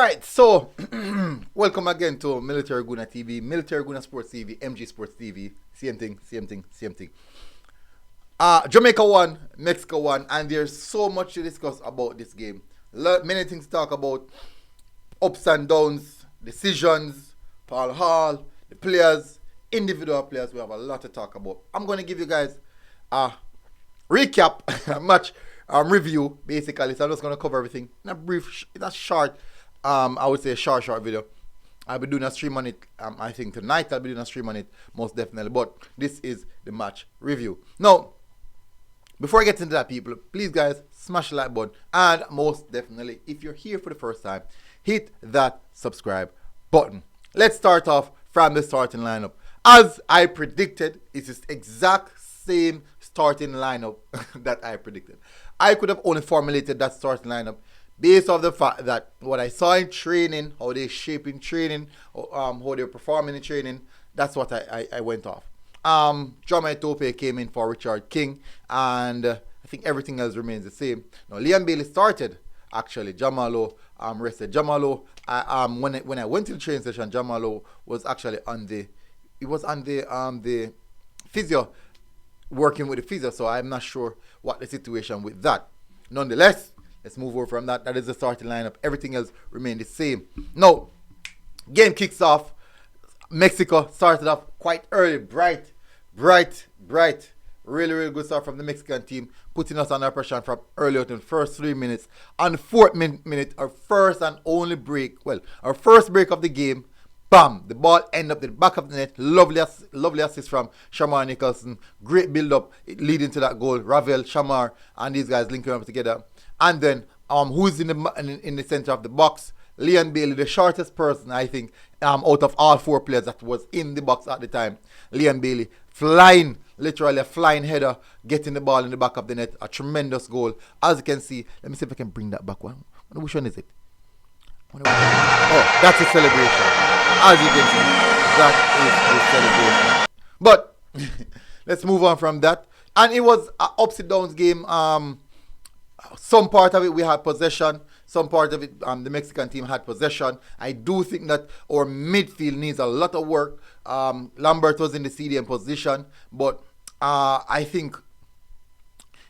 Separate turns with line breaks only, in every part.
right, so welcome again to Military Guna TV, Military Guna Sports TV, MG Sports TV. Same thing, same thing, same thing. Jamaica won, Mexico won, and there's so much to discuss about this game. Many things to talk about: ups and downs, decisions, Paul Hall, the players, individual players. We have a lot to talk about. I'm going to give you guys a recap, a match review, basically. So I'm just going to cover everything in a brief, in a short, I would say a short video. I'll be doing a stream on it, I think tonight I'll be doing a stream on it, most definitely. But this is the match review. Now, before I get into that, people, please guys, smash the like button. And most definitely, if you're here for the first time, hit that subscribe button. Let's start off from the starting lineup. As I predicted, it's the exact same starting lineup that I predicted. I could have only formulated that starting lineup based off the fact that what I saw in training, how they shaping training, how they're performing in training, that's what I went off. Drama Tope came in for Richard King, and I think everything else remains the same. Now, Liam Bailey started, actually. Jamalo rested. Jamalo, when I went to the training session, Jamalo was actually on the physio, working with the physio, so I'm not sure what the situation with that. Nonetheless, let's move over from that. That is the starting lineup. Everything else remained the same. Now, game kicks off. Mexico started off quite early, bright. Really good start from the Mexican team, putting us under pressure from early out in the first 3 minutes. On the fourth minute, our first and only break, our first break of the game, bam, the ball ended up in the back of the net. Lovely assist from Shamar Nicholson. Great build-up leading to that goal. Ravel, Shamar, and these guys linking up together. And then, who's in the center of the box? Leon Bailey, the shortest person, I think, out of all four players that was in the box at the time. Leon Bailey, literally a flying header, getting the ball in the back of the net. A tremendous goal. As you can see, let me see if I can bring that back one. Which one is it? Oh, that's a celebration. As you can see, that is the celebration. But let's move on from that. And it was an ups and downs game. Some part of it we had possession. Some part of it the Mexican team had possession. I do think that our midfield needs a lot of work. Lambert was in the CDM position, but I think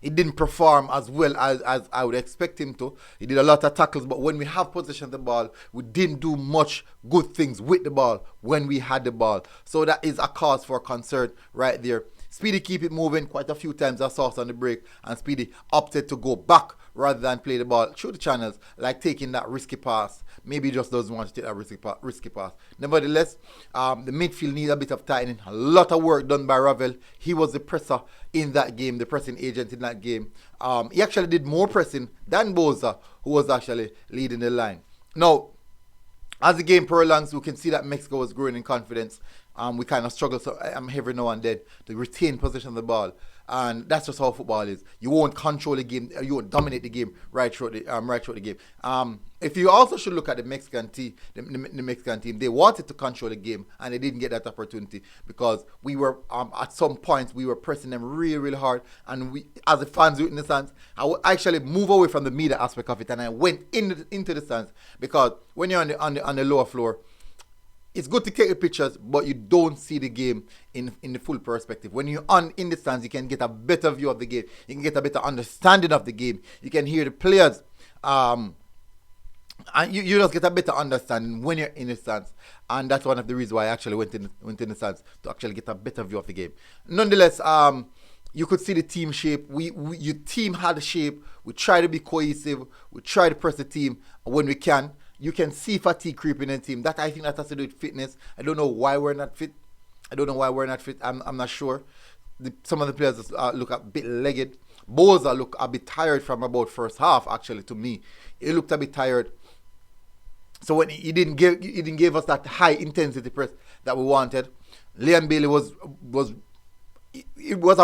he didn't perform as well as I would expect him to. He did a lot of tackles, but when we have possession of the ball, we didn't do much good things with the ball when we had the ball. So that is a cause for concern right there. Speedy keep it moving. Quite a few times I saw us on the break, and Speedy opted to go back rather than play the ball through the channels, like taking that risky pass. Maybe he just doesn't want to take that risky pass. Nevertheless, the midfield needs a bit of tightening. A lot of work done by Ravel. He was the presser in that game, the pressing agent in that game. He actually did more pressing than Boza, who was actually leading the line. Now, as the game prolongs, we can see that Mexico was growing in confidence. We kind of struggle every now and then to retain possession of the ball, and that's just how football is. You won't control the game, you won't dominate the game right through the game. If you also should look at the Mexican team, the Mexican team, they wanted to control the game and they didn't get that opportunity because we were at some points we were pressing them really hard, and we, as the fans in the stands, I would actually move away from the media aspect of it and I went into the stands, because when you're on the lower floor, it's good to take the pictures, but you don't see the game in the full perspective. When you're in the stands, you can get a better view of the game. You can get a better understanding of the game. You can hear the players. And you just get a better understanding when you're in the stands. And that's one of the reasons why I actually went in the stands, to actually get a better view of the game. Nonetheless, you could see the team shape. Your team had a shape. We try to be cohesive. We try to press the team when we can. You can see fatigue creeping in the team. That, I think, that has to do with fitness. I don't know why we're not fit. I'm not sure. Some of the players look a bit legged. Boza look a bit tired from about first half. Actually, to me, he looked a bit tired. So when he didn't give us that high intensity press that we wanted. Liam Bailey it was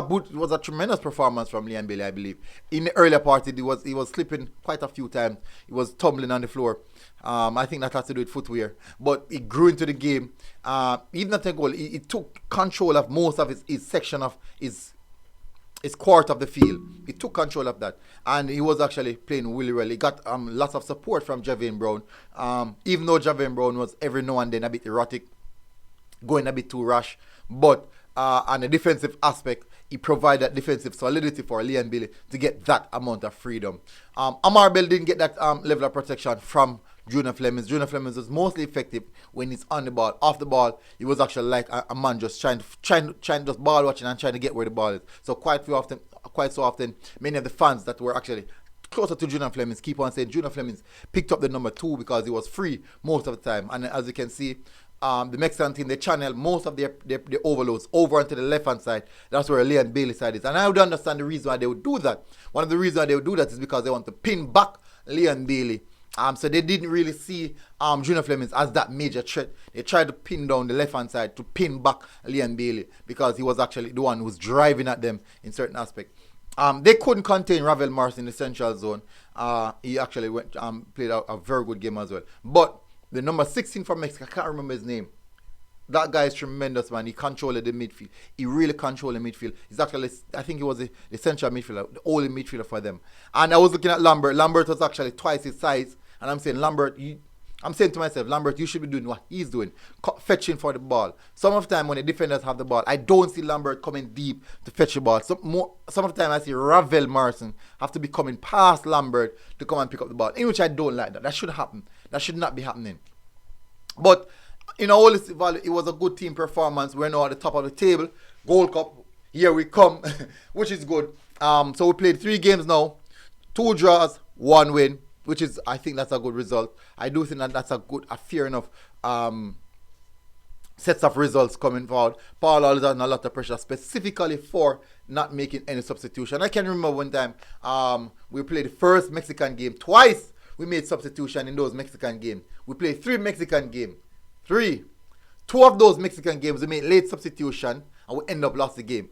a tremendous performance from Liam Bailey, I believe. In the earlier part, he was slipping quite a few times. He was tumbling on the floor. I think that has to do with footwear. But he grew into the game. Even at the goal, he took control of most of his section of his his quarter of the field. He took control of that, and he was actually playing really well. He got lots of support from Javian Brown. Even though Javian Brown was every now and then a bit erratic, going a bit too rash, but on the defensive aspect, he provided defensive solidity for Leon Bailey to get that amount of freedom. Amar Bell didn't get that level of protection from Junior Flemings. Junior Flemings was mostly effective when he's on the ball. Off the ball, he was actually like a man just trying just ball watching and trying to get where the ball is. So quite so often, many of the fans that were actually closer to Junior Flemings keep on saying Junior Flemings picked up the number 2 because he was free most of the time. And as you can see, the Mexican team, they channel most of their overloads over onto the left hand side. That's where Leon Bailey side is. And I would understand the reason why they would do that. One of the reasons why they would do that is because they want to pin back Leon Bailey. So they didn't really see Junior Flemings as that major threat. They tried to pin down the left hand side to pin back Leon Bailey because he was actually the one who was driving at them in certain aspects. They couldn't contain Ravel Mars in the central zone. He actually played a very good game as well. But the number 16 for Mexico, I can't remember his name. That guy is tremendous, man. He controlled the midfield. He really controlled the midfield. He's actually, I think he was the central midfielder, the only midfielder for them. And I was looking at Lambert. Lambert was actually twice his size. And I'm saying, I'm saying to myself, Lambert, you should be doing what he's doing, fetching for the ball. Some of the time when the defenders have the ball, I don't see Lambert coming deep to fetch the ball. Some of the time I see Ravel Marson have to be coming past Lambert to come and pick up the ball, in which I don't like that. That should happen. That should not be happening. But in all this value, it was a good team performance. We're now at the top of the table. Gold Cup, here we come, which is good. So we played 3 games now, 2 draws, 1 win, which is, I think that's a good result. I do think that that's a fair enough sets of results coming forward. Paul always has a lot of pressure, specifically for not making any substitution. I can remember one time we played the first Mexican game. Twice we made substitution in those Mexican games. We played 3 Mexican games. 3. 2 of those Mexican games we made late substitution and we end up lost the game.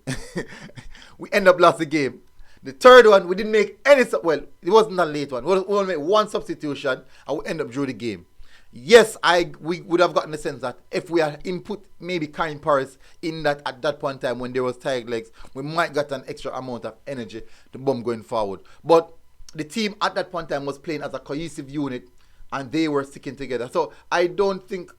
The third one, we didn't make any, well, it wasn't a late one. We only made 1 substitution and we end up drew the game. Yes, we would have gotten the sense that if we had input maybe Karim Paris in that at that point in time when there was tired legs, we might get an extra amount of energy to bomb going forward. But the team at that point in time was playing as a cohesive unit and they were sticking together. So I don't think,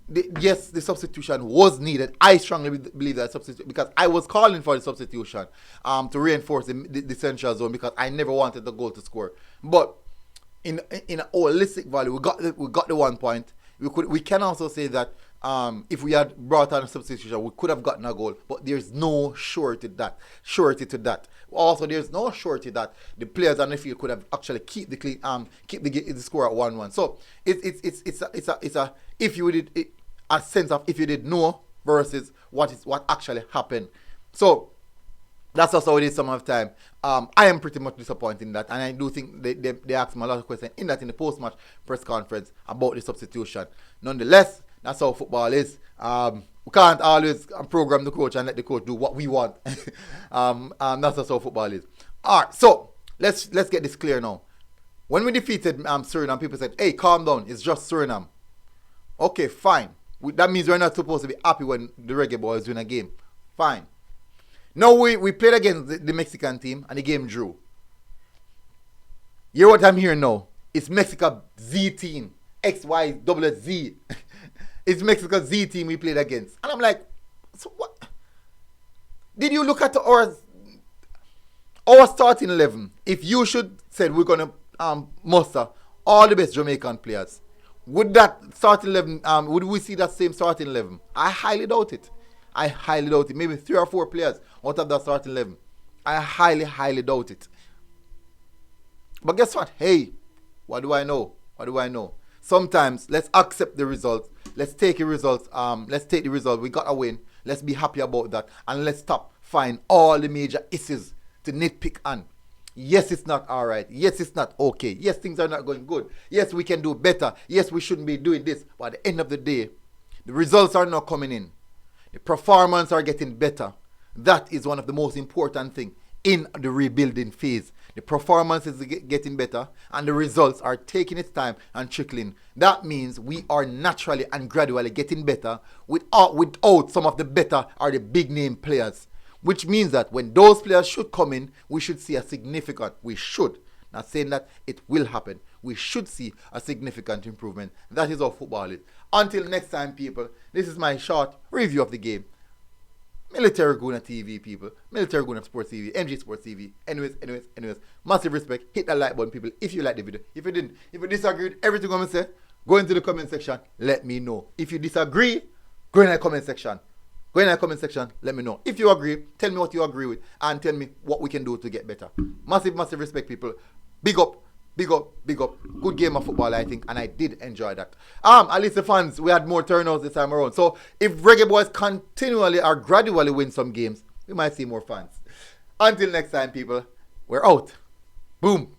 the substitution was needed. I strongly believe that substitution, because I was calling for the substitution to reinforce the central zone because I never wanted the goal to score. But in a holistic value, we got the 1 point. We can also say that if we had brought on a substitution, we could have gotten a goal. But there's no surety to that. Also, there's no surety that the players on the field could have actually keep the score at 1-1. So it's a if you did it, a sense of if you did know versus what actually happened. So that's also how it is some of the time. I am pretty much disappointed in that, and I do think they asked me a lot of questions in the post-match press conference about the substitution. Nonetheless, that's how football is. We can't always program the coach and let the coach do what we want. That's just how football is. All right, so let's get this clear now. When we defeated Suriname, people said, "Hey, calm down. It's just Suriname." Okay, fine. That means we're not supposed to be happy when the Reggae Boyz win a game. Fine. Now we played against the Mexican team and the game drew. You hear what I'm hearing now? It's Mexico Z team. XYZZ. It's Mexico Z team we played against. And I'm like, so what? Did you look at our starting 11? If you should said we're going to muster all the best Jamaican players, would that starting 11, would we see that same starting 11? I highly doubt it. Maybe 3 or 4 players out of that starting 11. I highly doubt it. But guess what? Hey, what do I know? Sometimes let's accept the results. Let's take the results. We got a win. Let's be happy about that. And let's stop finding all the major issues to nitpick on. Yes, it's not all right. Yes, it's not okay. Yes, things are not going good. Yes, we can do better. Yes, we shouldn't be doing this. But at the end of the day, the results are not coming in. The performance are getting better. That is one of the most important things in the rebuilding phase. The performance is getting better and the results are taking its time and trickling. That means we are naturally and gradually getting better without some of the better or the big name players. which means that when those players should come in, we should see a significant, not saying that it will happen, we should see a significant improvement. That is how football is. Until next time, people, this is my short review of the game. Military Guna TV, people. Military Guna Sports TV, MG Sports TV. Anyways. Massive respect. Hit that like button, people, if you like the video. If you didn't, if you disagree with everything I'm going to say, go into the comment section. Let me know. If you disagree, go in the comment section. Let me know. If you agree, tell me what you agree with and tell me what we can do to get better. Massive respect, people. Big up. Good game of football, I think, and I did enjoy that. At least the fans, we had more turnouts this time around. So if Reggae Boyz continually or gradually win some games, we might see more fans. Until next time, people, we're out. Boom.